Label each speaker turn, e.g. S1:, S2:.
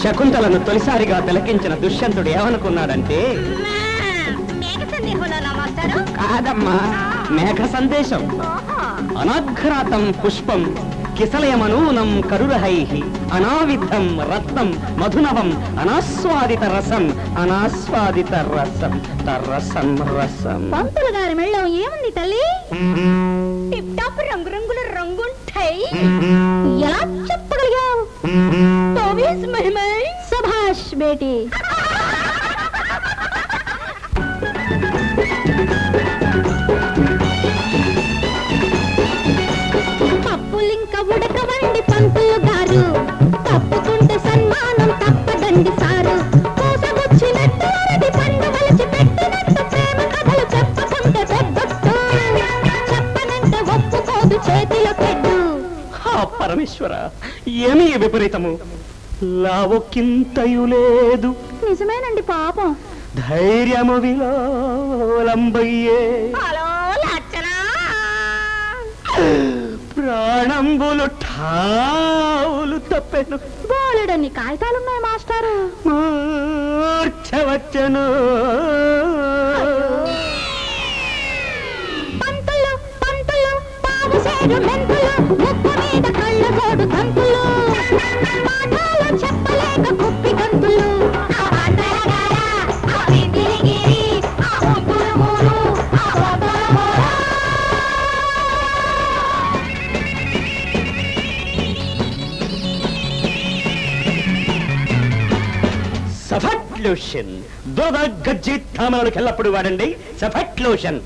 S1: శకుంతలను తొలిసారిగా తిలకించిన దుష్యంతుడు ఏమనుకున్నాడంటే, కాదమ్మా, మేఘ సందేశం. అనాఘ్రాతం పుష్పం కిసలయమనూనం కరురహైః అనావిద్ధం రత్నం మధునవం అనాస్వాదిత రసం అనాస్వాదిత రసం తరసం రసం.
S2: పంతులు గారి మెళ్ళో ఏముంది తల్లి? టిప్ టాప్ రంగురంగుల రంగుంటాయి. ఎలా చెప్పగలిగావు? సభాష్ బేటీ. పప్పులింక ఉడకవండి పంతులు గారు, తప్పుకుంటే సన్మానం తప్పదండి సారు. పూసగుచ్చినట్టు అరటి పండు వలిచి పెట్టినట్టు ప్రేమ కథలు చెప్పకుంటే పెద్దొట్టు, చెప్పనంటే ఒప్పుకోదు చేతిలో పెద్దు.
S1: పరమేశ్వర, ఏమీ విపరీతము, లావొక్కింతయు లేదు.
S2: నిజమేనండి పాపం.
S1: ధైర్యము విలోలంబయ్యే ప్రాణంబులు ఠావులు తప్పెను.
S2: బోలెడన్ని కాగితాలున్నాయి మాస్టారు.
S1: మూర్ఛవచ్చను.
S2: పంతులు పంతులు పావుసేరు మెంతులు, ముక్కు మీద కళ్ళ గోడు గంతులు, పాఠాలు చెప్పలేక కుప్పి గంతులు.
S1: సఫట్ లోషన్, దురద గజ్జి తామరకు ఎల్లప్పుడు వాడండి సఫట్ లోషన్.